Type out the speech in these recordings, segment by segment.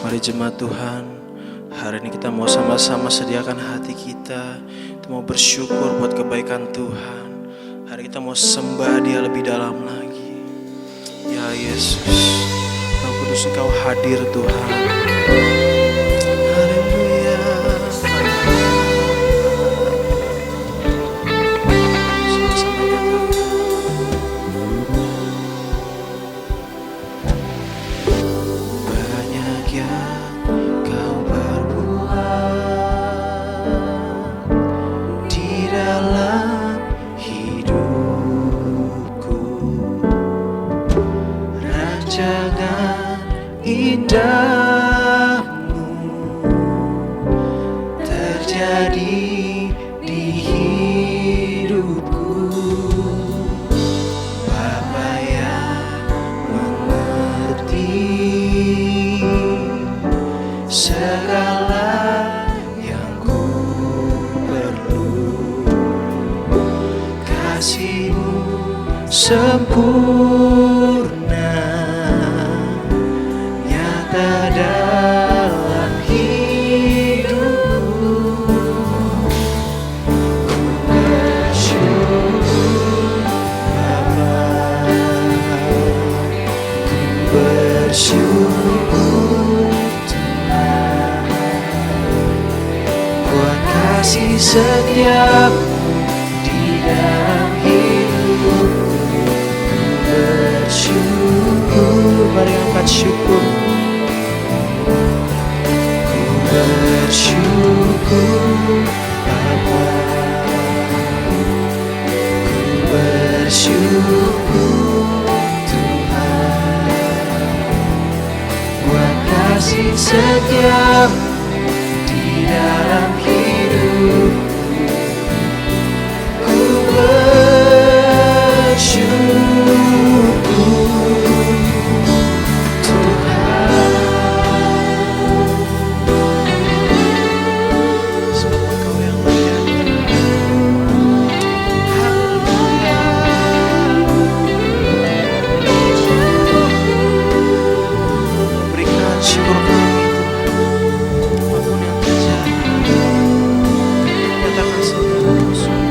Mari jemaat Tuhan, hari ini kita mau sama-sama sediakan hati kita. Kita mau bersyukur buat kebaikan Tuhan. Hari kita mau sembah Dia lebih dalam lagi. Ya Yesus, Roh Kudus Engkau hadir Tuhan. Haleluya. Sama-sama nyatakan. Banyak yang Kau perbuat di dalam hidupku, rancangan indahmu terjadi di hidupku. Bapa yang mengerti segala yang ku perlu, kasih-Mu sempurna nyata dalam hidupku. Ku bersyukur Bapa, ku bersyukur buat kasih setiamu di dalam hidupku. Ku bersyukur, mari angkat syukur. Ku bersyukur Bapa, ku bersyukur Tuhan buat kasih setiamu di dalam hidupku. Ku bersyukur Tuhan, sebab Engkau yang layak. Haleluya. Berikan syukur kami apapun yang terjadi. Nyatakan segala syukur.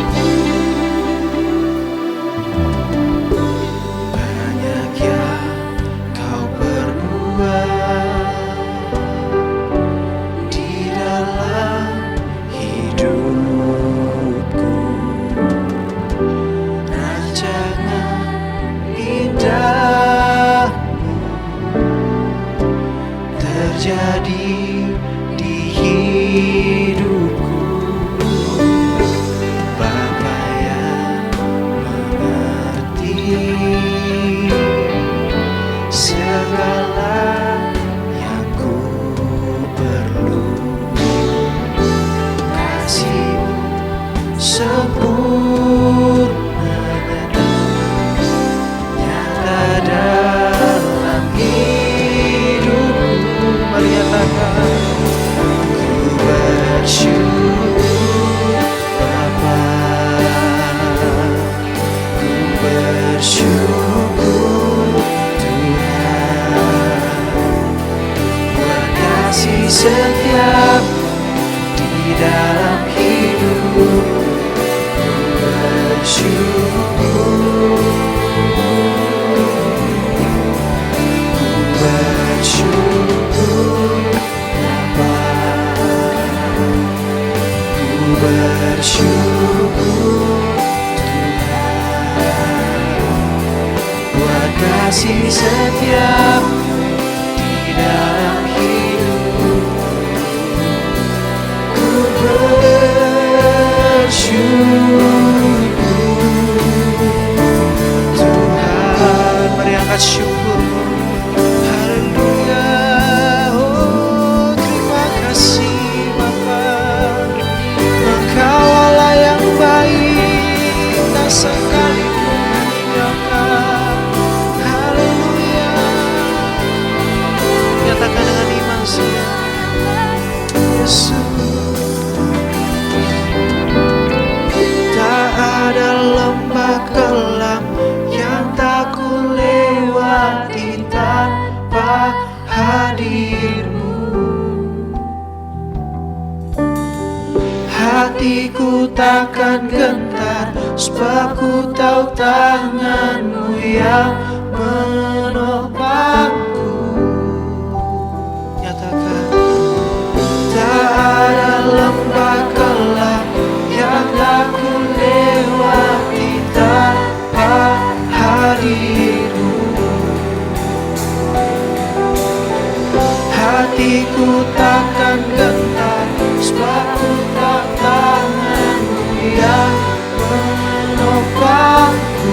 Banyak yang Kau perbuat di dalam hidupku, rancangan indahmu terjadi di hidupku. Bapa yang mengerti segala yang ku perlu, kasih-Mu sempurna nyata dalam hidupku. Mari nyatakan. Ku kasih setiamu di dalam hidupku. Ku bersyukur Tuhan, mari angkat syukurmu. Haleluya. Oh, terima kasih Bapa, Engkau Allah yang baik, tak sekalipun meninggalkan. Haleluya. Nyatakan dengan iman saja, Yesus. Tak ada lembah kelam yang tak ku lewati tanpa hadir-Mu. Hatiku takkan gentar, sebab ku tahu tangan-Mu yang menopangku. Nyatakan, tak ada lembah kelam yang tak ku lewati tanpa hadir-Mu. Hatiku takkan gentar, sebab ku tahu tangan-Mu yang menopangku.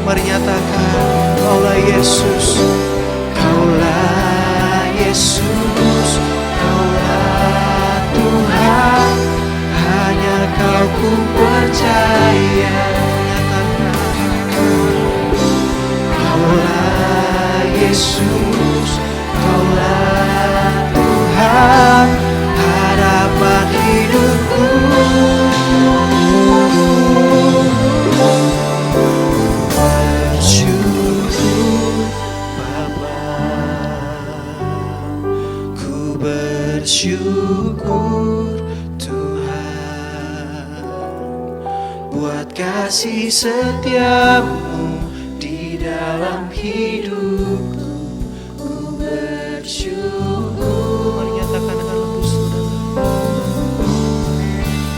Mari nyatakan, Kaulah Yesus, Kaulah Yesus, Kaulah Tuhan, hanya Kau ku percaya. Nyatakan, Kaulah Yesus, Kaulah Tuhan, harapan hidupku. Bersyukur Bapa, ku bersyukur Tuhan, buat kasih setiamu di dalam hidupku. Ku bersyukur. Mari nyatakan dengan lembut saudara.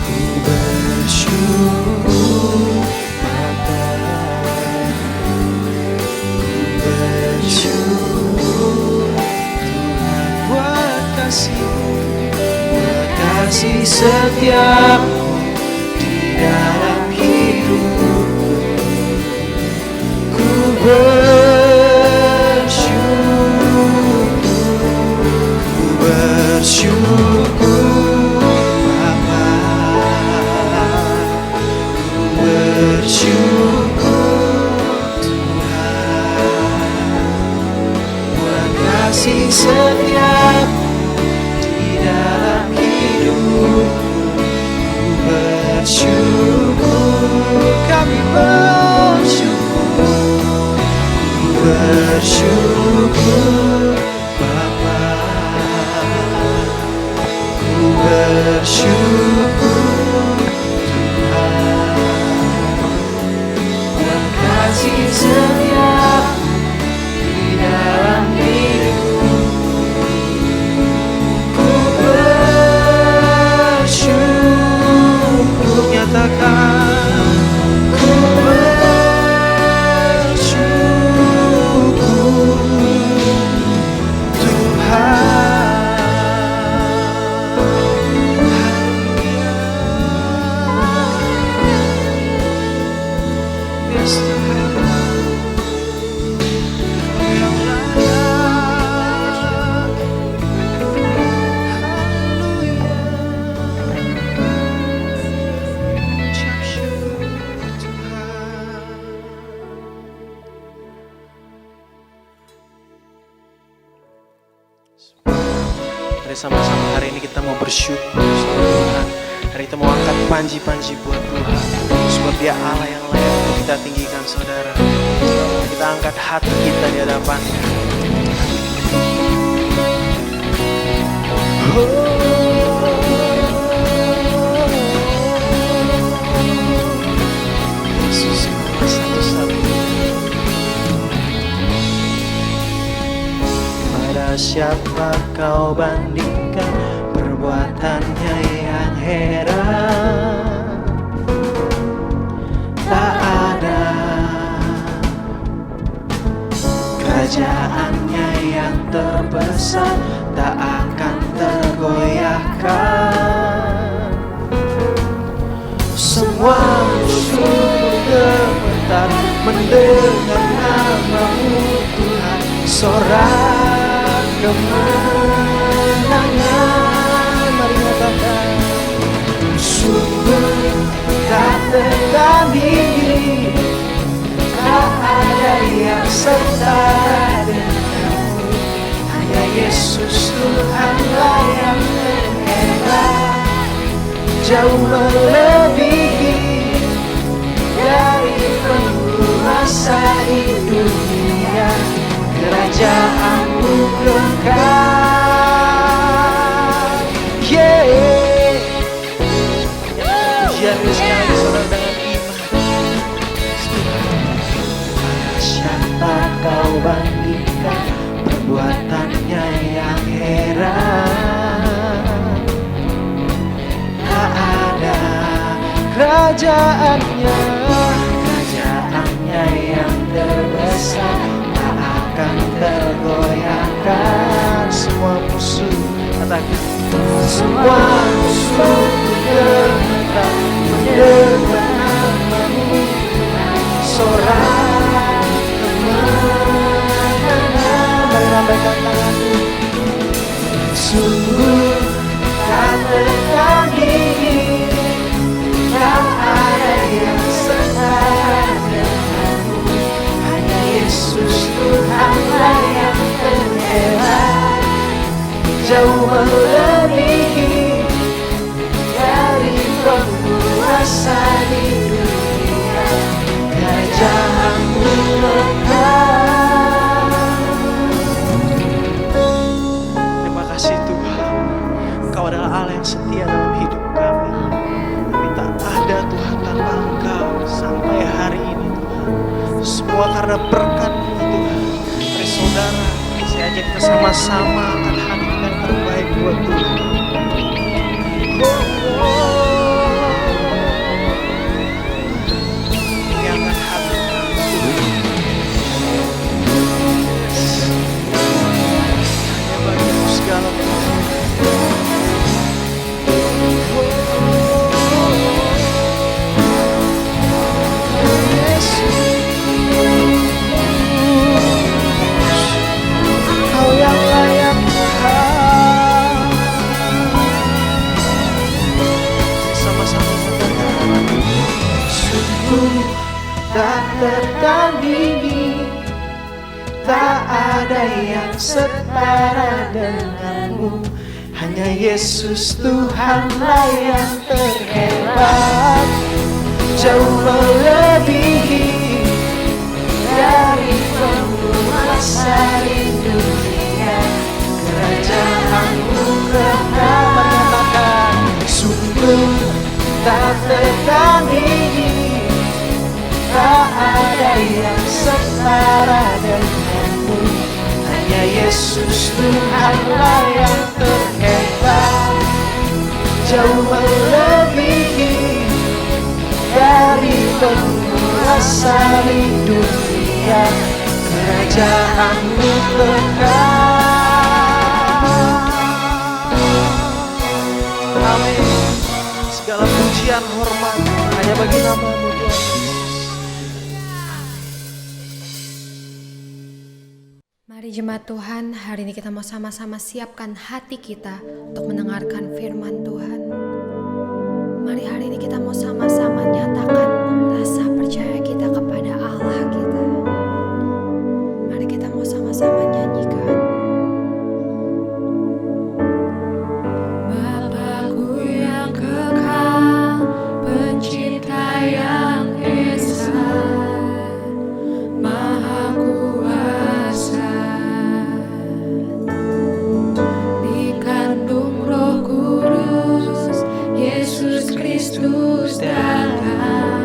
Ku bersyukur Bapa, ku bersyukur Tuhan, buat kasih setiamu di dalam hidupku. Ku bersyukur Bapa, ku bersyukur Tuhan, buat kasih setiamu di dalam hidupku. Ku bersyukur, kami bersyukur. Ku bersyukur Bapa, ku bersyukur Tuhan, buat kasih setiamu di dalam hidupku. Ku bersyukur, nyatakan, ku bersyukur Tuhan. Yes, Tuhan, Kau yang layak. Haleluya. Ucap syukur Tuhan. Mari sama-sama hari ini kita mau bersyukur sama Tuhan. Hari kita mau angkat panji-panji buat Tuhan, sebab Dia Allah yang layak untuk kita tinggikan saudara. Kita angkat hati kita di hadapan-Nya. Yesus, Kau satu-satunya. Pada siapa Kau bandingkan perbuatannya yang heran? Tak ada Kerajaannya yang terbesar tak akan tergoyahkan. Semua musuh gemetar mendengar nama-Mu Tuhan. Sorak kemenangan, mari katakan. Sungguh tak tertandingi, tak ada yang setara denganmu. Hanya Yesus Tuhanlah yang terhebat, jauh melebihi dari penguasa di dunia. Kerajaanmu kekal. Pujian sekali saudara dengan iman. Siapa kau bandingkan perbuatannya yang heran? Tak ada kerajaannya yang terbesar tak akan tergoyahkan. Semua musuh, katakan, semua musuh gemetar mendengar nama-Mu. Sorak kemenangan, mari lambaikan tanganmu. Sungguh tak tertandingi, tak ada yang setara denganmu. Hanya Yesus Tuhanlah yang terhebat, jauh melebihi dari penguasa di dunia. Kerajaanmu kekal. Terima kasih Tuhan, Engkau adalah Allah yang setia dalam hidup kami. Kami tak ada Tuhan tanpa Engkau sampai hari ini Tuhan. Semua karena berkat-Mu Tuhan. Mari saudara, saya ajak kita sama-sama akan hadirkan yang terbaik buat Tuhan. Tak tertandingi, tak ada yang setara denganmu. Hanya Yesus Tuhanlah yang terhebat, jauh melebihi dari penguasa di dunia. Kerajaanmu kekal, menyatakan sungguh tak tertandingi, tak ada yang setara denganmu. Hanya Yesus Tuhanlah yang terhebat, jauh melebihi dari penguasa di dunia. Kerajaanmu kekal. Amin. Segala pujian hormat hanya bagi nama-Mu Tuhan. Mari jemaat Tuhan, hari ini kita mau sama-sama siapkan hati kita untuk mendengarkan firman Tuhan. Mari hari ini kita mau sama-sama nyatakan rasa percaya kita kepada Allah kita. Mari kita mau sama-sama nyanyikan. Bapakku yang kekal, pencipta yang esa, Maha Kuasa, dikandung Roh Kudus, Yesus Kristus datang.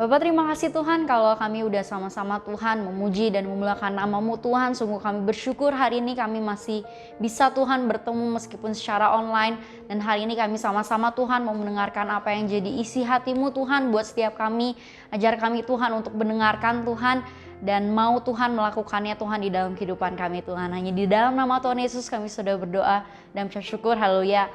Bapak terima kasih Tuhan kalau kami udah sama-sama Tuhan memuji dan memuliakan nama-Mu Tuhan. Sungguh kami bersyukur hari ini kami masih bisa Tuhan bertemu meskipun secara online. Dan hari ini kami sama-sama Tuhan mau mendengarkan apa yang jadi isi hati-Mu Tuhan buat setiap kami. Ajar kami Tuhan untuk mendengarkan Tuhan dan mau Tuhan melakukannya Tuhan di dalam kehidupan kami Tuhan. Hanya di dalam nama Tuhan Yesus kami sudah berdoa dan bersyukur. Haleluya.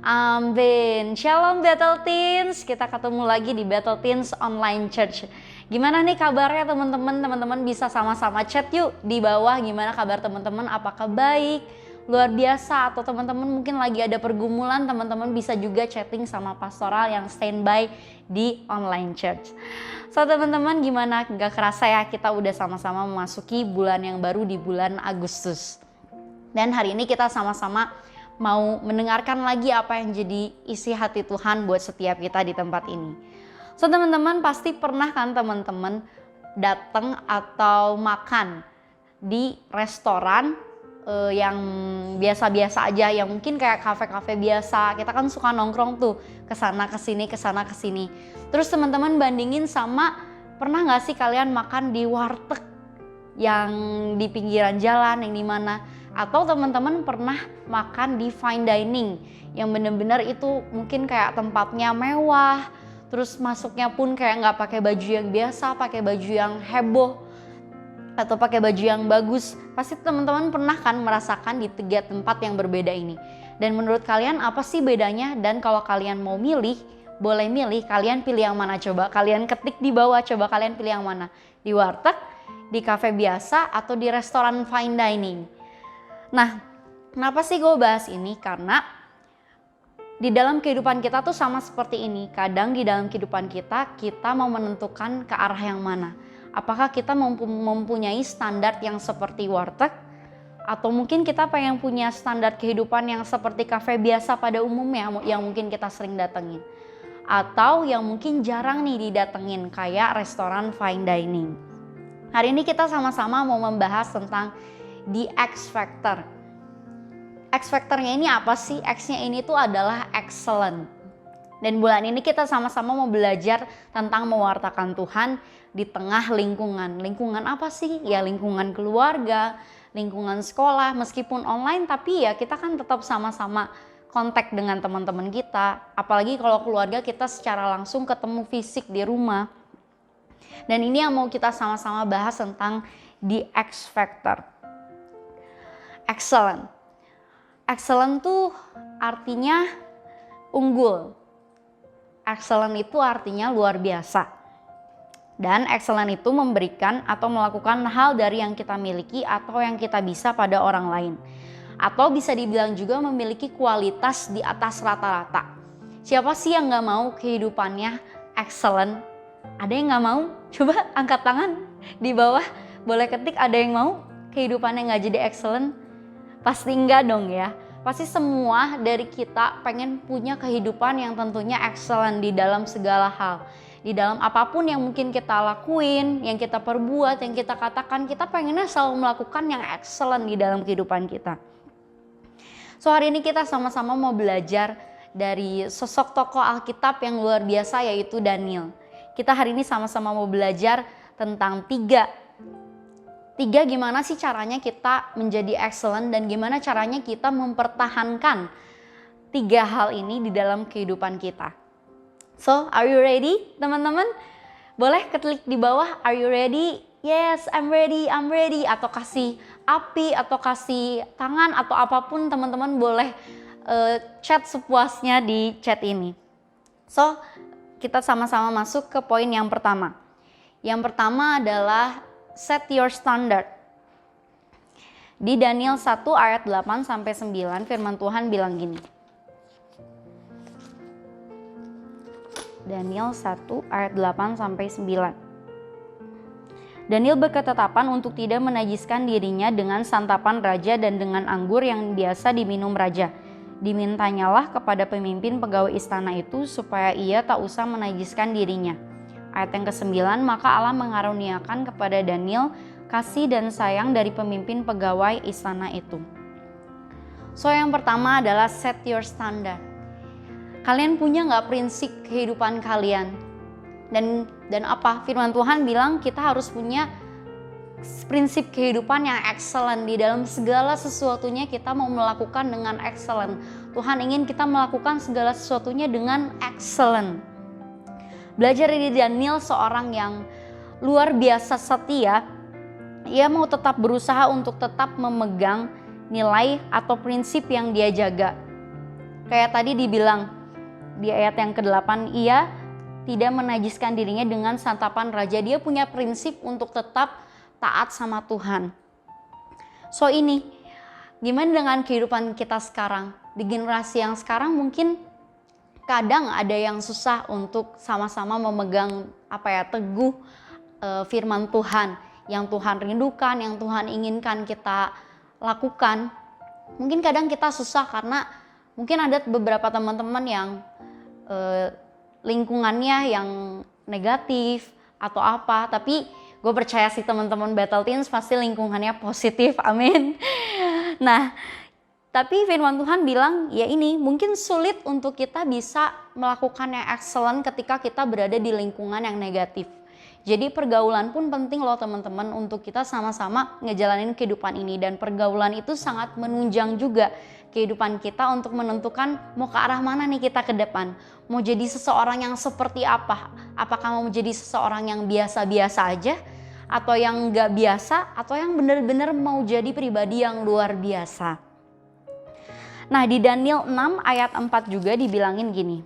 Amin. Shalom Battle Teens. Kita ketemu lagi di Battle Teens Online Church. Gimana nih kabarnya teman-teman? Teman-teman bisa sama-sama chat yuk di bawah. Gimana kabar teman-teman? Apakah baik? Luar biasa, atau teman-teman mungkin lagi ada pergumulan, teman-teman bisa juga chatting sama pastoral yang standby di online church. So teman-teman, gimana? Gak kerasa ya kita udah sama-sama memasuki bulan yang baru di bulan Agustus. Dan hari ini kita sama-sama mau mendengarkan lagi apa yang jadi isi hati Tuhan buat setiap kita di tempat ini. So teman-teman pasti pernah kan teman-teman datang atau makan di restoran yang biasa-biasa aja, yang mungkin kayak kafe-kafe biasa. Kita kan suka nongkrong tuh kesana kesini. Terus teman-teman bandingin sama, pernah nggak sih kalian makan di warteg yang di pinggiran jalan, yang di mana? Atau teman-teman pernah makan di fine dining yang bener-bener itu mungkin kayak tempatnya mewah, terus masuknya pun kayak nggak pakai baju yang biasa, pakai baju yang heboh atau pakai baju yang bagus. Pasti teman-teman pernah kan merasakan di tiga tempat yang berbeda ini. Dan menurut kalian apa sih bedanya? Dan kalau kalian mau milih, boleh milih, kalian pilih yang mana coba? Kalian ketik di bawah, coba kalian pilih yang mana? Di warteg, di kafe biasa, atau di restoran fine dining? Nah, kenapa sih gue bahas ini? Karena di dalam kehidupan kita tuh sama seperti ini. Kadang di dalam kehidupan kita mau menentukan ke arah yang mana. Apakah kita mempunyai standar yang seperti warteg, atau mungkin kita pengen punya standar kehidupan yang seperti kafe biasa pada umumnya yang mungkin kita sering datengin, atau yang mungkin jarang nih didatengin kayak restoran fine dining. Hari ini kita sama-sama mau membahas tentang the X Factor. X Factor-nya ini apa sih? X-nya ini tuh adalah excellent. Dan bulan ini kita sama-sama mau belajar tentang mewartakan Tuhan di tengah lingkungan. Lingkungan apa sih? Ya lingkungan keluarga, lingkungan sekolah, meskipun online tapi ya kita kan tetap sama-sama kontak dengan teman-teman kita. Apalagi kalau keluarga kita secara langsung ketemu fisik di rumah. Dan ini yang mau kita sama-sama bahas tentang the X Factor. Excellent. Excellent tuh artinya unggul. Excellent itu artinya luar biasa. Dan excellent itu memberikan atau melakukan hal dari yang kita miliki atau yang kita bisa pada orang lain. Atau bisa dibilang juga memiliki kualitas di atas rata-rata. Siapa sih yang gak mau kehidupannya excellent? Ada yang gak mau? Coba angkat tangan di bawah. Boleh ketik ada yang mau kehidupannya gak jadi excellent? Pasti enggak dong ya. Pasti semua dari kita pengen punya kehidupan yang tentunya excellent di dalam segala hal. Di dalam apapun yang mungkin kita lakuin, yang kita perbuat, yang kita katakan, kita pengennya selalu melakukan yang excellent di dalam kehidupan kita. So hari ini kita sama-sama mau belajar dari sosok tokoh Alkitab yang luar biasa yaitu Daniel. Kita hari ini sama-sama mau belajar tentang tiga gimana sih caranya kita menjadi excellent dan gimana caranya kita mempertahankan tiga hal ini di dalam kehidupan kita. So, are you ready teman-teman? Boleh klik di bawah, are you ready? Yes, I'm ready. Atau kasih api, atau kasih tangan, atau apapun teman-teman boleh chat sepuasnya di chat ini. So, kita sama-sama masuk ke poin yang pertama. Yang pertama adalah set your standard. Di Daniel 1 ayat 8 sampai 9 firman Tuhan bilang gini. Daniel 1 ayat 8 sampai 9. Daniel berketetapan untuk tidak menajiskan dirinya dengan santapan raja dan dengan anggur yang biasa diminum raja. Dimintanyalah kepada pemimpin pegawai istana itu supaya ia tak usah menajiskan dirinya. Ayat yang ke-9, maka Allah mengaruniakan kepada Daniel kasih dan sayang dari pemimpin pegawai istana itu. So yang pertama adalah set your standard. Kalian punya gak prinsip kehidupan kalian? Dan apa? Firman Tuhan bilang kita harus punya prinsip kehidupan yang excellent. Di dalam segala sesuatunya kita mau melakukan dengan excellent. Tuhan ingin kita melakukan segala sesuatunya dengan excellent. Belajar dari Daniel, seorang yang luar biasa setia. Ia mau tetap berusaha untuk tetap memegang nilai atau prinsip yang dia jaga. Kayak tadi dibilang di ayat yang ke-8, ia tidak menajiskan dirinya dengan santapan raja. Dia punya prinsip untuk tetap taat sama Tuhan. So ini, gimana dengan kehidupan kita sekarang? Di generasi yang sekarang mungkin kadang ada yang susah untuk sama-sama memegang teguh firman Tuhan. Yang Tuhan rindukan, yang Tuhan inginkan kita lakukan. Mungkin kadang kita susah karena mungkin ada beberapa teman-teman yang lingkungannya yang negatif atau apa, tapi gue percaya sih teman-teman Battle Teens pasti lingkungannya positif, amin. Nah, tapi firman Tuhan bilang ya ini mungkin sulit untuk kita bisa melakukan yang excellent ketika kita berada di lingkungan yang negatif. Jadi pergaulan pun penting loh teman-teman untuk kita sama-sama ngejalanin kehidupan ini. Dan pergaulan itu sangat menunjang juga kehidupan kita untuk menentukan mau ke arah mana nih kita ke depan. Mau jadi seseorang yang seperti apa? Apakah mau jadi seseorang yang biasa-biasa aja? Atau yang gak biasa? Atau yang benar-benar mau jadi pribadi yang luar biasa? Nah di Daniel 6 ayat 4 juga dibilangin gini.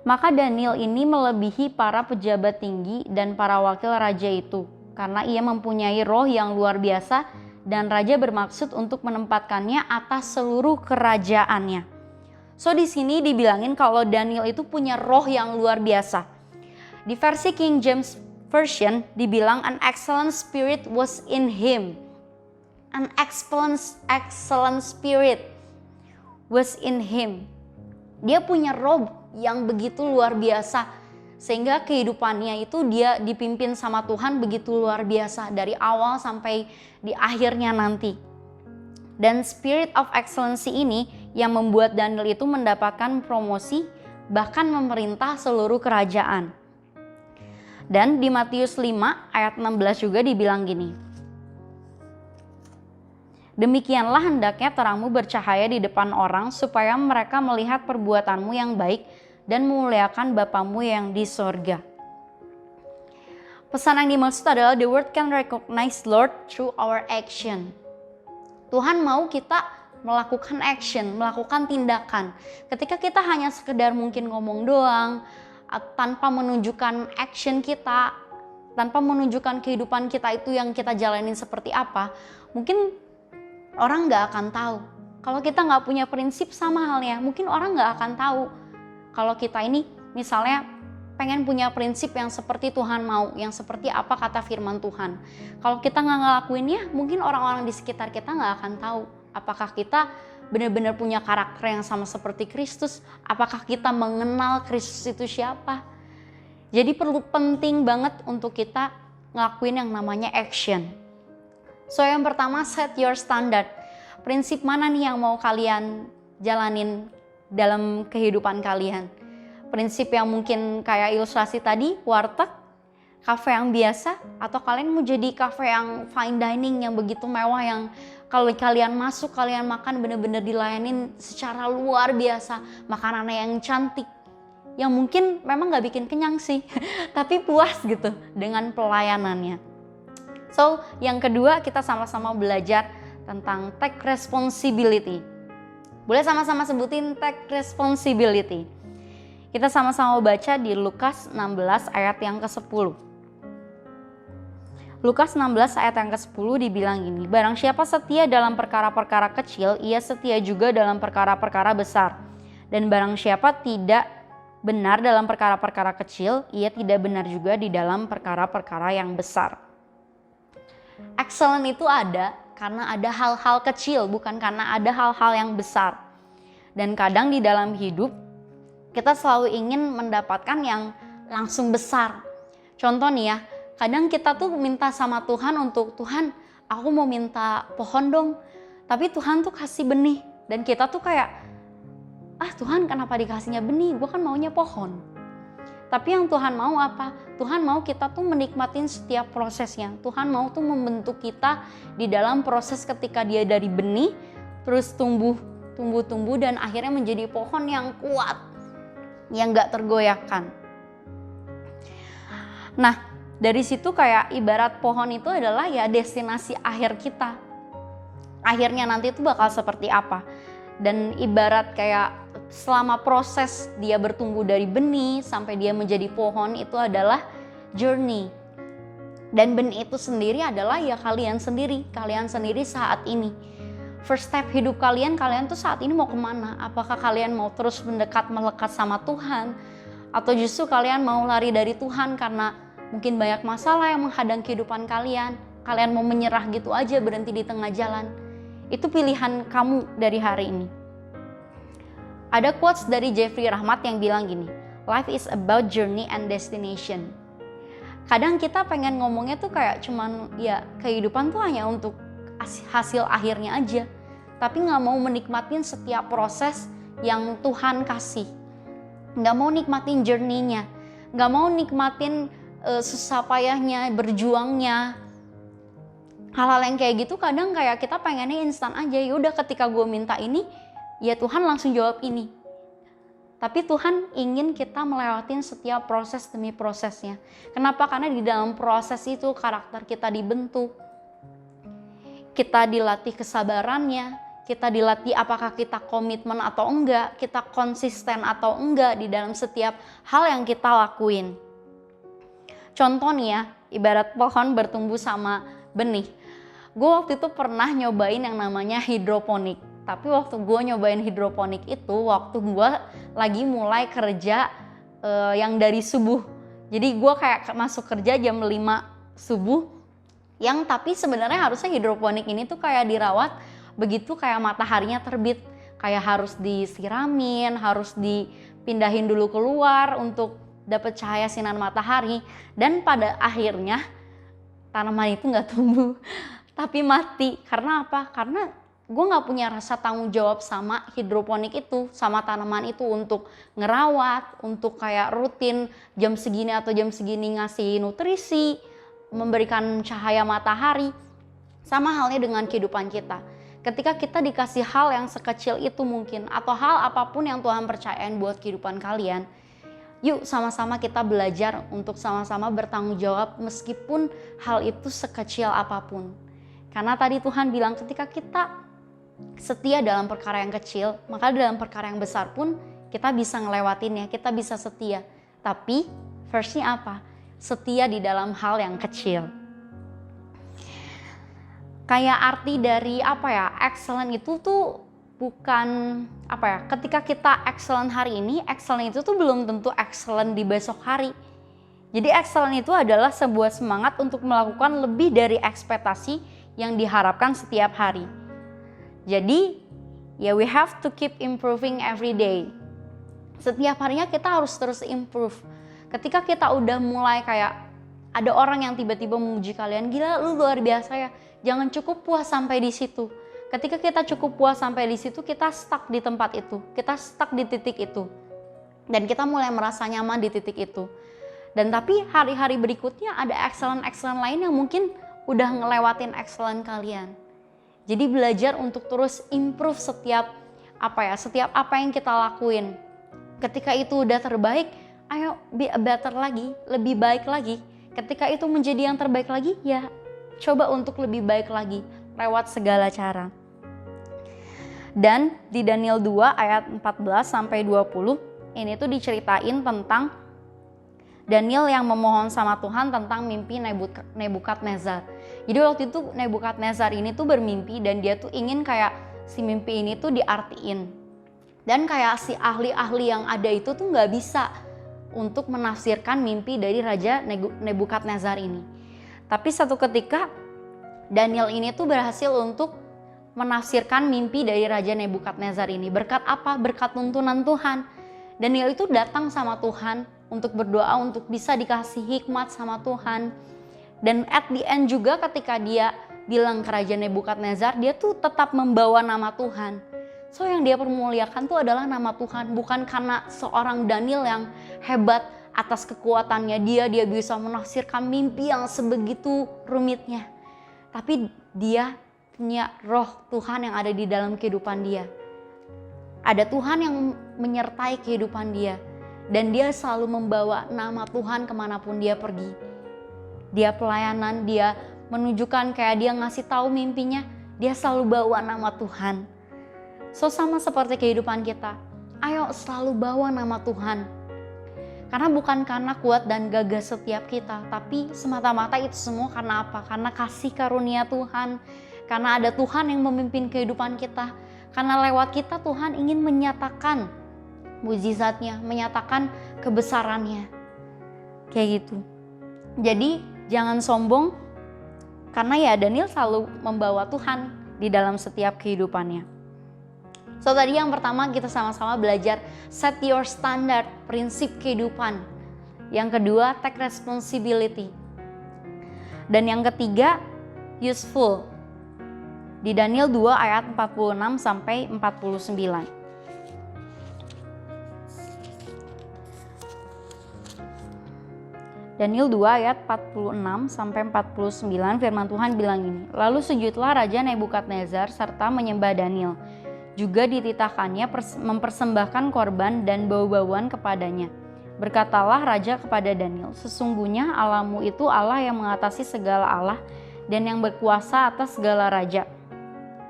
Maka Daniel ini melebihi para pejabat tinggi dan para wakil raja itu, karena ia mempunyai roh yang luar biasa dan raja bermaksud untuk menempatkannya atas seluruh kerajaannya. So di sini dibilangin kalau Daniel itu punya roh yang luar biasa. Di versi King James Version dibilang an excellent spirit was in him. An excellent spirit was in him. Dia punya roh yang begitu luar biasa sehingga kehidupannya itu dia dipimpin sama Tuhan begitu luar biasa dari awal sampai di akhirnya nanti. Dan spirit of excellency ini yang membuat Daniel itu mendapatkan promosi bahkan memerintah seluruh kerajaan. Dan di Matius 5 ayat 16 juga dibilang gini. Demikianlah hendaknya terangmu bercahaya di depan orang supaya mereka melihat perbuatanmu yang baik dan memuliakan Bapamu yang di sorga. Pesan yang dimaksud adalah the world can recognize Lord through our action. Tuhan mau kita melakukan action, melakukan tindakan. Ketika kita hanya sekedar mungkin ngomong doang, tanpa menunjukkan action kita, tanpa menunjukkan kehidupan kita itu yang kita jalanin seperti apa, mungkin orang gak akan tahu. Kalau kita gak punya prinsip sama halnya, mungkin orang gak akan tahu. Kalau kita ini misalnya pengen punya prinsip yang seperti Tuhan mau, yang seperti apa kata firman Tuhan. Kalau kita nggak ngelakuinnya, mungkin orang-orang di sekitar kita nggak akan tahu. Apakah kita benar-benar punya karakter yang sama seperti Kristus? Apakah kita mengenal Kristus itu siapa? Jadi penting banget untuk kita ngelakuin yang namanya action. So yang pertama, set your standard. Prinsip mana nih yang mau kalian jalanin dalam kehidupan kalian? Prinsip yang mungkin kayak ilustrasi tadi, warteg, kafe yang biasa, atau kalian mau jadi kafe yang fine dining yang begitu mewah, yang kalau kalian masuk, kalian makan bener-bener dilayanin secara luar biasa, makanannya yang cantik, yang mungkin memang gak bikin kenyang sih, tapi puas gitu dengan pelayanannya. So yang kedua, kita sama-sama belajar tentang take responsibility. Boleh sama-sama sebutin take responsibility. Kita sama-sama baca di Lukas 16 ayat yang ke-10. Lukas 16 ayat yang ke-10 dibilang gini, barang siapa setia dalam perkara-perkara kecil, ia setia juga dalam perkara-perkara besar. Dan barang siapa tidak benar dalam perkara-perkara kecil, ia tidak benar juga di dalam perkara-perkara yang besar. Excellent itu ada karena ada hal-hal kecil, bukan karena ada hal-hal yang besar. Dan kadang di dalam hidup, kita selalu ingin mendapatkan yang langsung besar. Contoh nih ya, kadang kita tuh minta sama Tuhan untuk, Tuhan aku mau minta pohon dong. Tapi Tuhan tuh kasih benih. Dan kita tuh kayak, Tuhan kenapa dikasihnya benih? Gue kan maunya pohon. Tapi yang Tuhan mau apa? Tuhan mau kita tuh menikmatin setiap prosesnya. Tuhan mau tuh membentuk kita di dalam proses ketika dia dari benih, terus tumbuh dan akhirnya menjadi pohon yang kuat, yang gak tergoyahkan. Nah, dari situ kayak ibarat pohon itu adalah ya destinasi akhir kita. Akhirnya nanti itu bakal seperti apa. Dan ibarat kayak selama proses dia bertumbuh dari benih sampai dia menjadi pohon itu adalah journey. Dan benih itu sendiri adalah ya kalian sendiri saat ini. First step hidup kalian tuh saat ini mau kemana? Apakah kalian mau terus melekat sama Tuhan? Atau justru kalian mau lari dari Tuhan karena mungkin banyak masalah yang menghadang kehidupan kalian. Kalian mau menyerah gitu aja, berhenti di tengah jalan. Itu pilihan kamu dari hari ini. Ada quotes dari Jeffrey Rahmat yang bilang gini, life is about journey and destination. Kadang kita pengen ngomongnya tuh kayak cuman ya kehidupan tuh hanya untuk hasil akhirnya aja. Tapi gak mau menikmatin setiap proses yang Tuhan kasih. Gak mau nikmatin journey-nya. Gak mau nikmatin susah payahnya, berjuangnya. Hal-hal yang kayak gitu kadang kayak kita pengennya instan aja. Yaudah ketika gue minta ini, ya Tuhan langsung jawab ini. Tapi Tuhan ingin kita melewatin setiap proses demi prosesnya. Kenapa? Karena di dalam proses itu karakter kita dibentuk. Kita dilatih kesabarannya, kita dilatih apakah kita komitmen atau enggak, kita konsisten atau enggak di dalam setiap hal yang kita lakuin. Contoh nih ya, ibarat pohon bertumbuh sama benih. Gue waktu itu pernah nyobain yang namanya hidroponik. Tapi waktu gue nyobain hidroponik itu, waktu gue lagi mulai kerja yang dari subuh. Jadi gue kayak masuk kerja jam 5 subuh. Yang tapi sebenarnya harusnya hidroponik ini tuh kayak dirawat begitu kayak mataharinya terbit. Kayak harus disiramin, harus dipindahin dulu keluar untuk dapat cahaya sinar matahari. Dan pada akhirnya tanaman itu gak tumbuh, tapi mati. Karena apa? Karena gue gak punya rasa tanggung jawab sama hidroponik itu, sama tanaman itu untuk ngerawat, untuk kayak rutin jam segini atau jam segini ngasih nutrisi, memberikan cahaya matahari. Sama halnya dengan kehidupan kita. Ketika kita dikasih hal yang sekecil itu mungkin, atau hal apapun yang Tuhan percayain buat kehidupan kalian, yuk sama-sama kita belajar untuk sama-sama bertanggung jawab meskipun hal itu sekecil apapun. Karena tadi Tuhan bilang ketika kita setia dalam perkara yang kecil, maka dalam perkara yang besar pun kita bisa ngelewatinnya, kita bisa setia. Tapi first-nya apa? Setia di dalam hal yang kecil. Kayak arti dari excellent itu tuh bukan ketika kita excellent hari ini, excellent itu tuh belum tentu excellent di besok hari. Jadi excellent itu adalah sebuah semangat untuk melakukan lebih dari ekspektasi yang diharapkan setiap hari. Jadi ya we have to keep improving every day. Setiap harinya kita harus terus improve. Ketika kita udah mulai kayak ada orang yang tiba-tiba memuji kalian, gila lu luar biasa ya. Jangan cukup puas sampai di situ. Ketika kita cukup puas sampai di situ, kita stuck di tempat itu, kita stuck di titik itu. Dan kita mulai merasa nyaman di titik itu. Dan tapi hari-hari berikutnya ada excellent lain yang mungkin udah ngelewatin excellent kalian. Jadi belajar untuk terus improve setiap apa yang kita lakuin. Ketika itu udah terbaik, ayo be better lagi, lebih baik lagi. Ketika itu menjadi yang terbaik lagi, ya coba untuk lebih baik lagi lewat segala cara. Dan di Daniel 2 ayat 14 sampai 20 ini tuh diceritain tentang Daniel yang memohon sama Tuhan tentang mimpi Nebukadnezar. Jadi waktu itu Nebukadnezar ini tuh bermimpi dan dia tuh ingin kayak si mimpi ini tuh diartiin. Dan kayak si ahli-ahli yang ada itu tuh gak bisa untuk menafsirkan mimpi dari Raja Nebukadnezar ini. Tapi satu ketika Daniel ini tuh berhasil untuk menafsirkan mimpi dari Raja Nebukadnezar ini. Berkat apa? Berkat tuntunan Tuhan. Daniel itu datang sama Tuhan untuk berdoa untuk bisa dikasih hikmat sama Tuhan. Dan at the end juga ketika dia bilang ke Raja Nebukadnezar, dia tuh tetap membawa nama Tuhan. So yang dia permuliakan tuh adalah nama Tuhan, bukan karena seorang Daniel yang hebat atas kekuatannya dia bisa menafsirkan mimpi yang sebegitu rumitnya. Tapi dia punya roh Tuhan yang ada di dalam kehidupan dia. Ada Tuhan yang menyertai kehidupan dia. Dan dia selalu membawa nama Tuhan kemanapun dia pergi. Dia pelayanan, dia menunjukkan kayak dia ngasih tahu mimpinya, dia selalu bawa nama Tuhan. So sama seperti kehidupan kita, ayo selalu bawa nama Tuhan. Karena bukan karena kuat dan gagah setiap kita, tapi semata-mata itu semua karena apa? Karena kasih karunia Tuhan, karena ada Tuhan yang memimpin kehidupan kita, karena lewat kita Tuhan ingin menyatakan mukjizatnya, menyatakan kebesarannya. Kayak gitu. Jadi jangan sombong, karena ya Daniel selalu membawa Tuhan di dalam setiap kehidupannya. So tadi yang pertama kita sama-sama belajar set your standard, prinsip kehidupan. Yang kedua take responsibility. Dan yang ketiga useful. Di Daniel 2 ayat 46 sampai 49. Daniel 2 ayat 46 sampai 49 firman Tuhan bilang gini. Lalu sujudlah Raja Nebukadnezar serta menyembah Daniel. Juga dititahkannya mempersembahkan korban dan bau-bauan kepadanya. Berkatalah Raja kepada Daniel, sesungguhnya Allahmu itu Allah yang mengatasi segala Allah dan yang berkuasa atas segala raja.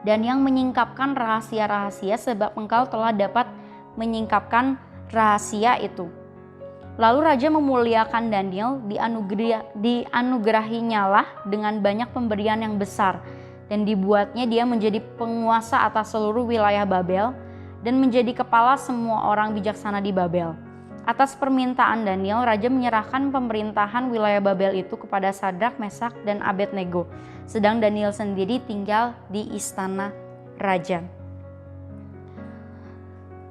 Dan yang menyingkapkan rahasia-rahasia sebab engkau telah dapat menyingkapkan rahasia itu. Lalu Raja memuliakan Daniel, dianugerahinyalah dengan banyak pemberian yang besar. Dan dibuatnya dia menjadi penguasa atas seluruh wilayah Babel dan menjadi kepala semua orang bijaksana di Babel. Atas permintaan Daniel, Raja menyerahkan pemerintahan wilayah Babel itu kepada Sadrak, Mesak, dan Abednego. Sedang Daniel sendiri tinggal di istana Raja.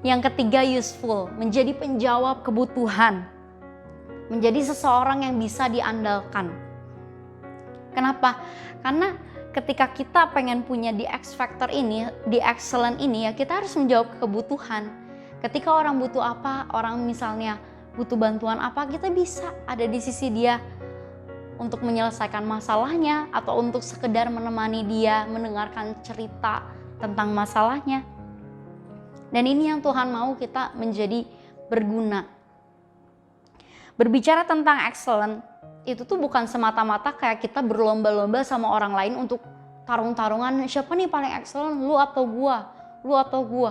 Yang ketiga useful, menjadi penjawab kebutuhan. Menjadi seseorang yang bisa diandalkan. Kenapa? Karena ketika kita pengen punya di X factor ini, di excellent ini ya kita harus menjawab kebutuhan. Ketika orang butuh apa, orang misalnya butuh bantuan apa, kita bisa ada di sisi dia untuk menyelesaikan masalahnya atau untuk sekedar menemani dia mendengarkan cerita tentang masalahnya. Dan ini yang Tuhan mau kita menjadi berguna. Berbicara tentang excellent, itu tuh bukan semata-mata kayak kita berlomba-lomba sama orang lain untuk tarung-tarungan siapa nih paling excellent, lu atau gua.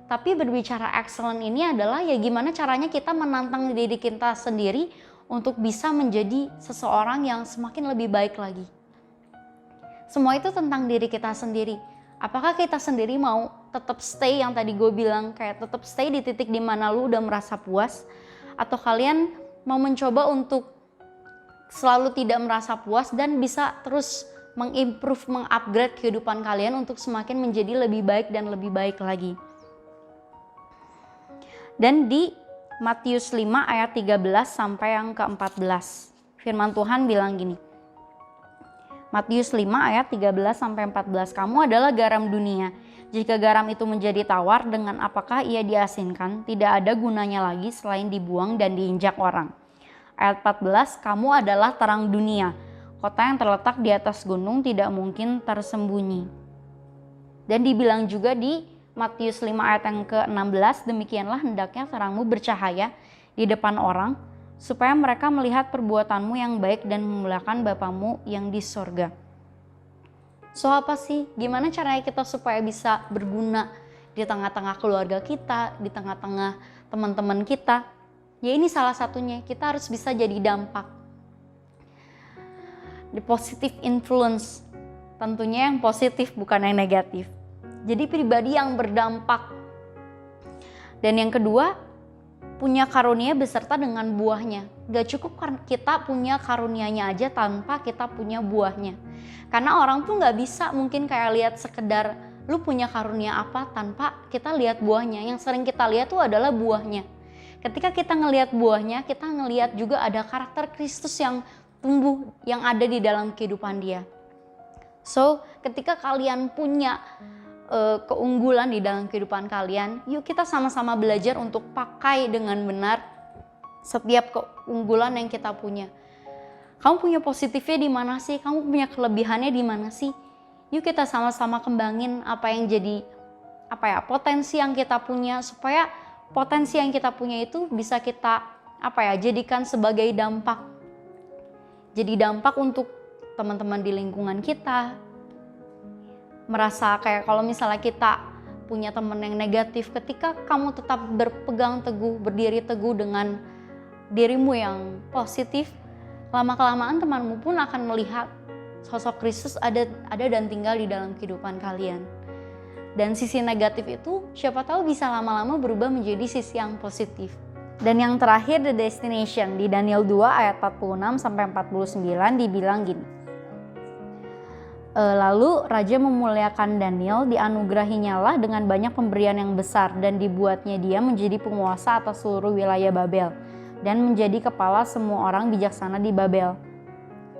Tapi berbicara excellent ini adalah ya gimana caranya kita menantang diri kita sendiri untuk bisa menjadi seseorang yang semakin lebih baik lagi. Semua itu tentang diri kita sendiri. Apakah kita sendiri mau tetap stay yang tadi gue bilang kayak tetap stay di titik dimana lu udah merasa puas, atau kalian mau mencoba untuk selalu tidak merasa puas dan bisa terus mengimprove, mengupgrade kehidupan kalian untuk semakin menjadi lebih baik dan lebih baik lagi. Dan di Matius 5 ayat 13 sampai yang ke-14, firman Tuhan bilang gini. Matius 5 ayat 13 sampai 14, kamu adalah garam dunia. Jika garam itu menjadi tawar, dengan apakah ia diasinkan? Tidak ada gunanya lagi selain dibuang dan diinjak orang. Ayat 14, kamu adalah terang dunia. Kota yang terletak di atas gunung tidak mungkin tersembunyi. Dan dibilang juga di Matius 5 ayat yang ke-16, demikianlah hendaknya terangmu bercahaya di depan orang, supaya mereka melihat perbuatanmu yang baik dan memuliakan Bapamu yang di sorga. So apa sih? Gimana caranya kita supaya bisa berguna di tengah-tengah keluarga kita, di tengah-tengah teman-teman kita? Ya ini salah satunya, kita harus bisa jadi dampak. The positive influence, tentunya yang positif bukan yang negatif. Jadi pribadi yang berdampak. Dan yang kedua, punya karunia beserta dengan buahnya. Gak cukup kita punya karunianya aja tanpa kita punya buahnya. Karena orang tuh gak bisa mungkin kayak lihat sekedar lu punya karunia apa tanpa kita lihat buahnya. Yang sering kita lihat tuh adalah buahnya. Ketika kita ngelihat buahnya, kita ngelihat juga ada karakter Kristus yang tumbuh, yang ada di dalam kehidupan dia. So, ketika kalian punya keunggulan di dalam kehidupan kalian, yuk kita sama-sama belajar untuk pakai dengan benar setiap keunggulan yang kita punya. Kamu punya positifnya di mana sih? Kamu punya kelebihannya di mana sih? Yuk kita sama-sama kembangin apa yang jadi potensi yang kita punya, supaya potensi yang kita punya itu bisa kita jadikan sebagai dampak. Jadi dampak untuk teman-teman di lingkungan kita. Merasa kayak kalau misalnya kita punya teman yang negatif, ketika kamu tetap berpegang teguh, berdiri teguh dengan dirimu yang positif, lama-kelamaan temanmu pun akan melihat sosok Kristus ada dan tinggal di dalam kehidupan kalian. Dan sisi negatif itu siapa tahu bisa lama-lama berubah menjadi sisi yang positif. Dan yang terakhir, the destination, di Daniel 2 ayat 46 sampai 49 dibilang gini. Lalu Raja memuliakan Daniel, dianugerahinya lah dengan banyak pemberian yang besar, dan dibuatnya dia menjadi penguasa atas seluruh wilayah Babel, dan menjadi kepala semua orang bijaksana di Babel.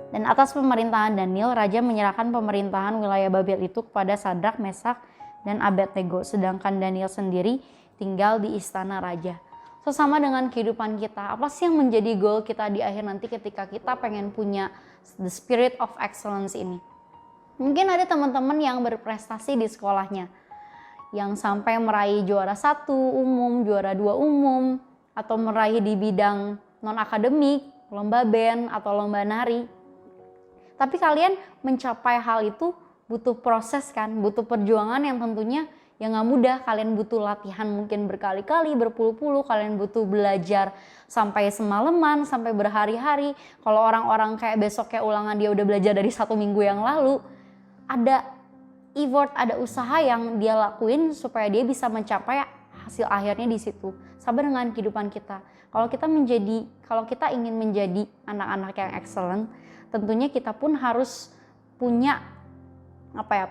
Dan atas pemerintahan Daniel, Raja menyerahkan pemerintahan wilayah Babel itu kepada Sadrak, Mesak, dan Abednego, sedangkan Daniel sendiri tinggal di istana Raja. So, sama dengan kehidupan kita, apa sih yang menjadi goal kita di akhir nanti ketika kita pengen punya the spirit of excellence ini? Mungkin ada teman-teman yang berprestasi di sekolahnya, yang sampai meraih juara 1 umum, juara 2 umum, atau meraih di bidang non-akademik, lomba band atau lomba nari. Tapi kalian mencapai hal itu butuh proses kan, butuh perjuangan yang tentunya yang gak mudah. Kalian butuh latihan mungkin berkali-kali, berpuluh-puluh, kalian butuh belajar sampai semalaman, sampai berhari-hari. Kalau orang-orang kayak besoknya ulangan dia udah belajar dari 1 minggu yang lalu. Ada effort, ada usaha yang dia lakuin supaya dia bisa mencapai hasil akhirnya di situ. Sama dengan kehidupan kita. Kalau kita ingin menjadi anak-anak yang excellent, tentunya kita pun harus punya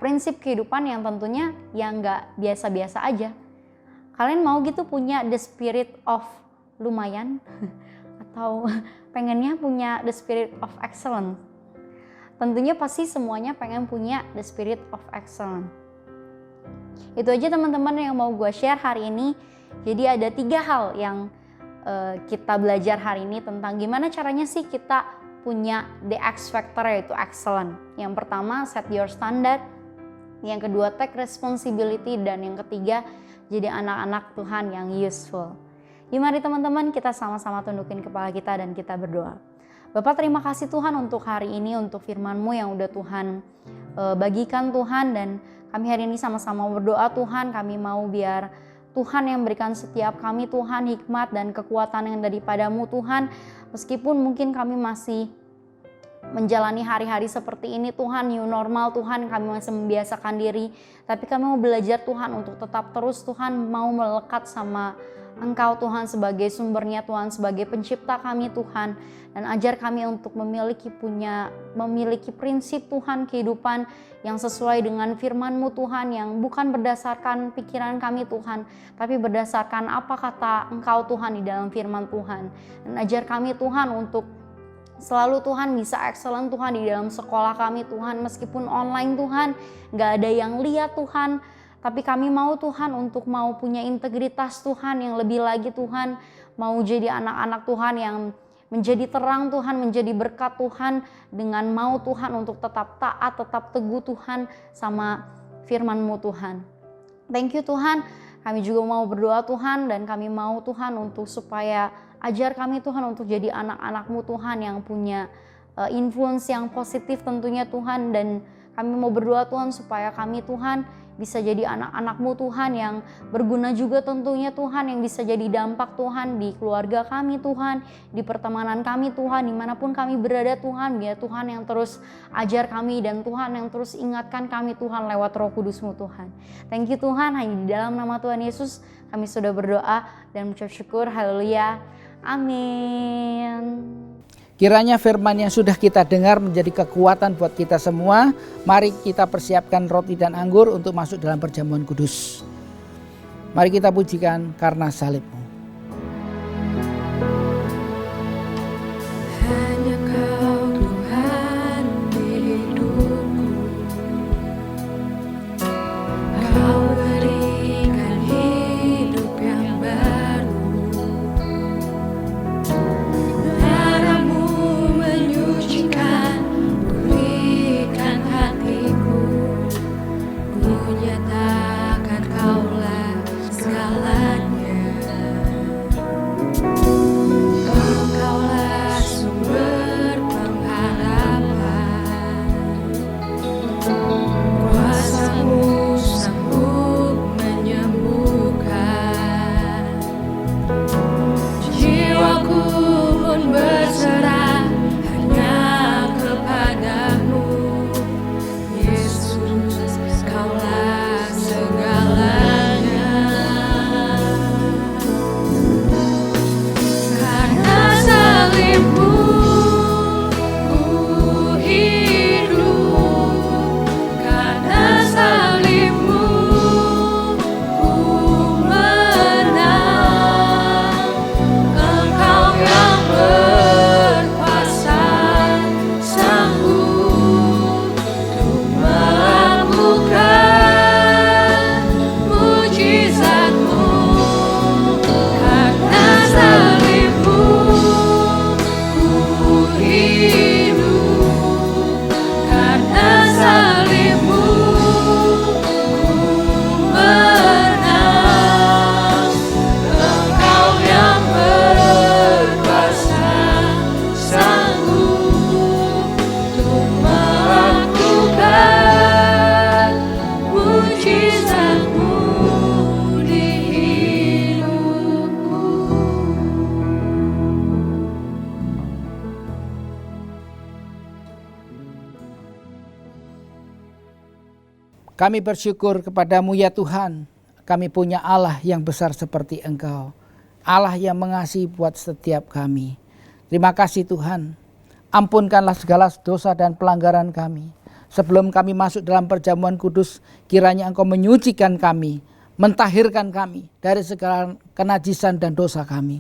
prinsip kehidupan yang tentunya yang nggak biasa-biasa aja. Kalian mau gitu punya the spirit of lumayan atau pengennya punya the spirit of excellence? Tentunya pasti semuanya pengen punya the spirit of excellence. Itu aja teman-teman yang mau gue share hari ini. Jadi ada 3 hal yang kita belajar hari ini tentang gimana caranya sih kita punya the X factor, yaitu excellent. Yang pertama, set your standard. Yang kedua, take responsibility. Dan yang ketiga, jadi anak-anak Tuhan yang useful. Yuk mari teman-teman kita sama-sama tundukin kepala kita dan kita berdoa. Bapak, terima kasih Tuhan untuk hari ini, untuk firman-Mu yang udah Tuhan bagikan Tuhan. Dan kami hari ini sama-sama berdoa Tuhan, kami mau biar Tuhan yang berikan setiap kami Tuhan hikmat dan kekuatan yang daripada-Mu Tuhan. Meskipun mungkin kami masih menjalani hari-hari seperti ini Tuhan, new normal Tuhan, kami masih membiasakan diri. Tapi kami mau belajar Tuhan untuk tetap terus Tuhan mau melekat sama Engkau Tuhan sebagai sumbernya Tuhan, sebagai pencipta kami Tuhan. Dan ajar kami untuk memiliki prinsip Tuhan kehidupan yang sesuai dengan firman-Mu Tuhan, yang bukan berdasarkan pikiran kami Tuhan, tapi berdasarkan apa kata Engkau Tuhan di dalam firman Tuhan. Dan ajar kami Tuhan untuk selalu Tuhan bisa excellent Tuhan di dalam sekolah kami Tuhan, meskipun online Tuhan, gak ada yang lihat Tuhan. Tapi kami mau Tuhan untuk mau punya integritas Tuhan yang lebih lagi Tuhan. Mau jadi anak-anak Tuhan yang menjadi terang Tuhan, menjadi berkat Tuhan. Dengan mau Tuhan untuk tetap taat, tetap teguh Tuhan sama firman-Mu Tuhan. Thank you Tuhan. Kami juga mau berdoa Tuhan, dan kami mau Tuhan untuk supaya ajar kami Tuhan untuk jadi anak-anak-Mu Tuhan yang punya influence yang positif tentunya Tuhan. Dan kami mau berdoa Tuhan supaya kami Tuhan bisa jadi anak-anak-Mu Tuhan yang berguna juga tentunya Tuhan, yang bisa jadi dampak Tuhan di keluarga kami Tuhan, di pertemanan kami Tuhan, dimanapun kami berada Tuhan. Biar Tuhan yang terus ajar kami, dan Tuhan yang terus ingatkan kami Tuhan lewat Roh Kudus-Mu Tuhan. Thank you Tuhan, hanya di dalam nama Tuhan Yesus kami sudah berdoa dan mengucap syukur. Haleluya, amin. Kiranya firman yang sudah kita dengar menjadi kekuatan buat kita semua. Mari kita persiapkan roti dan anggur untuk masuk dalam perjamuan kudus. Mari kita pujikan karena salib-Mu. Hanya Kau Tuhan di hidupku. Kau berikan hidup yang baru. Kami bersyukur kepadamu ya Tuhan. Kami punya Allah yang besar seperti Engkau. Allah yang mengasihi buat setiap kami. Terima kasih Tuhan. Ampunkanlah segala dosa dan pelanggaran kami. Sebelum kami masuk dalam perjamuan kudus, kiranya Engkau menyucikan kami, mentahirkan kami dari segala kenajisan dan dosa kami.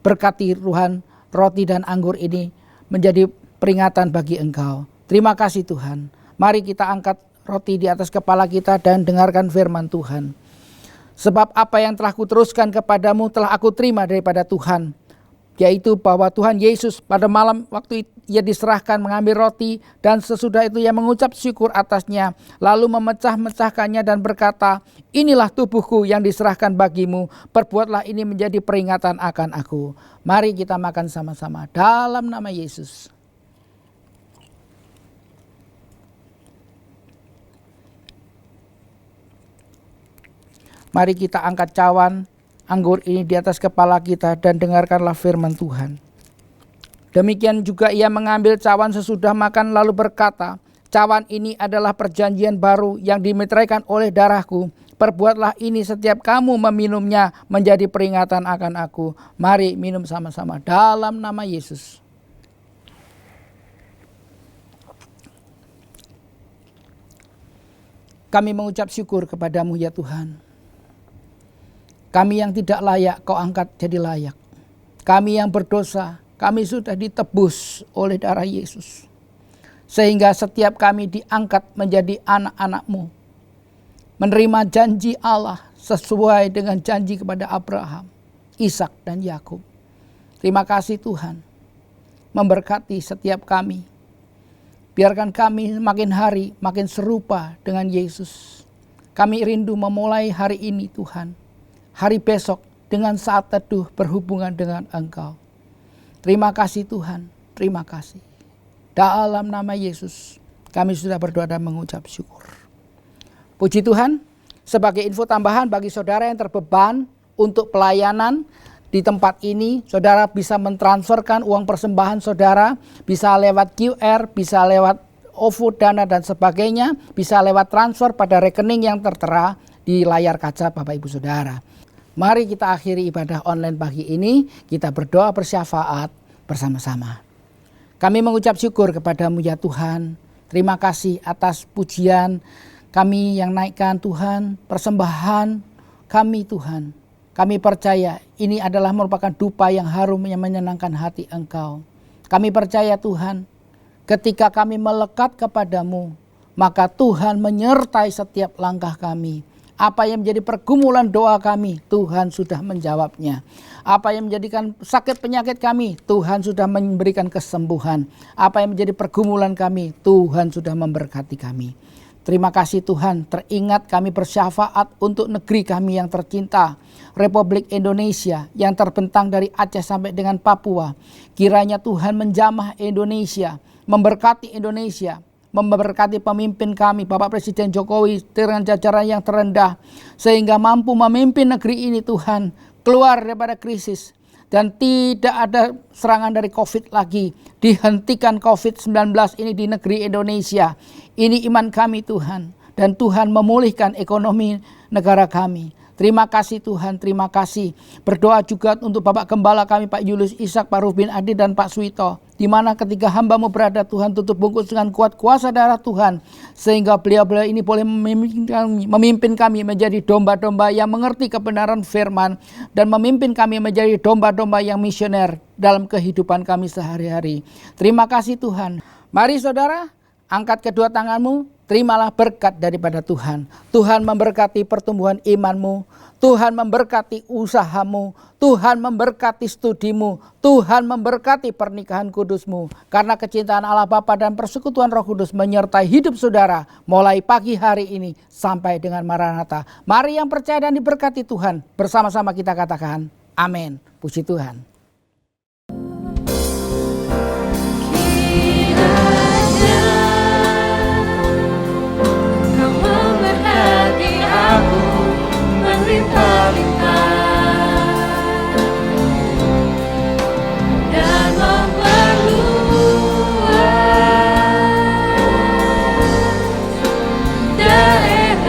Berkati Tuhan, roti dan anggur ini menjadi peringatan bagi Engkau. Terima kasih Tuhan. Mari kita angkat roti di atas kepala kita dan dengarkan firman Tuhan. Sebab apa yang telah kuteruskan kepadamu telah aku terima daripada Tuhan, yaitu bahwa Tuhan Yesus pada malam waktu ia diserahkan mengambil roti, dan sesudah itu ia mengucap syukur atasnya, lalu memecah-mecahkannya dan berkata, inilah tubuhku yang diserahkan bagimu, perbuatlah ini menjadi peringatan akan aku. Mari kita makan sama-sama dalam nama Yesus. Mari kita angkat cawan anggur ini di atas kepala kita dan dengarkanlah firman Tuhan. Demikian juga ia mengambil cawan sesudah makan lalu berkata, cawan ini adalah perjanjian baru yang dimeteraikan oleh darahku. Perbuatlah ini setiap kamu meminumnya menjadi peringatan akan aku. Mari minum sama-sama dalam nama Yesus. Kami mengucap syukur kepadamu ya Tuhan. Kami yang tidak layak kau angkat jadi layak. Kami yang berdosa, kami sudah ditebus oleh darah Yesus. Sehingga setiap kami diangkat menjadi anak-anak-Mu. Menerima janji Allah sesuai dengan janji kepada Abraham, Ishak dan Yakub. Terima kasih Tuhan. Memberkati setiap kami. Biarkan kami makin hari makin serupa dengan Yesus. Kami rindu memulai hari ini Tuhan. Hari besok dengan saat teduh berhubungan dengan Engkau. Terima kasih Tuhan, terima kasih. Dalam nama Yesus kami sudah berdoa dan mengucap syukur. Puji Tuhan, sebagai info tambahan bagi saudara yang terbeban untuk pelayanan di tempat ini, saudara bisa mentransferkan uang persembahan saudara, bisa lewat QR, bisa lewat OVO, Dana dan sebagainya, bisa lewat transfer pada rekening yang tertera di layar kaca Bapak Ibu Saudara. Mari kita akhiri ibadah online pagi ini, kita berdoa bersyafaat bersama-sama. Kami mengucap syukur kepadamu ya Tuhan. Terima kasih atas pujian kami yang naikkan Tuhan, persembahan kami Tuhan. Kami percaya ini adalah merupakan dupa yang harum yang menyenangkan hati Engkau. Kami percaya Tuhan, ketika kami melekat kepadamu, maka Tuhan menyertai setiap langkah kami. Apa yang menjadi pergumulan doa kami, Tuhan sudah menjawabnya. Apa yang menjadikan sakit penyakit kami, Tuhan sudah memberikan kesembuhan. Apa yang menjadi pergumulan kami, Tuhan sudah memberkati kami. Terima kasih Tuhan, teringat kami bersyafaat untuk negeri kami yang tercinta, Republik Indonesia yang terbentang dari Aceh sampai dengan Papua. Kiranya Tuhan menjamah Indonesia, memberkati Indonesia, memberkati pemimpin kami, Bapak Presiden Jokowi dengan jajaran yang terendah, sehingga mampu memimpin negeri ini Tuhan, keluar daripada krisis, dan tidak ada serangan dari COVID lagi. Dihentikan COVID-19 ini di negeri Indonesia. Ini iman kami Tuhan, dan Tuhan memulihkan ekonomi negara kami. Terima kasih Tuhan, terima kasih. Berdoa juga untuk Bapak Gembala kami, Pak Julius Ishak, Pak Rubin Adi dan Pak Suito. Di mana ketika hamba-Mu berada Tuhan, tutup bungkus dengan kuat kuasa darah Tuhan. Sehingga beliau-beliau ini boleh memimpin kami menjadi domba-domba yang mengerti kebenaran firman. Dan memimpin kami menjadi domba-domba yang misioner dalam kehidupan kami sehari-hari. Terima kasih Tuhan. Mari saudara, angkat kedua tanganmu, terimalah berkat daripada Tuhan. Tuhan memberkati pertumbuhan imanmu, Tuhan memberkati usahamu, Tuhan memberkati studimu, Tuhan memberkati pernikahan kudusmu. Karena kecintaan Allah Bapa dan persekutuan Roh Kudus menyertai hidup saudara mulai pagi hari ini sampai dengan Maranatha. Mari yang percaya dan diberkati Tuhan, bersama-sama kita katakan amin. Puji Tuhan. Daerah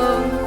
Shalom.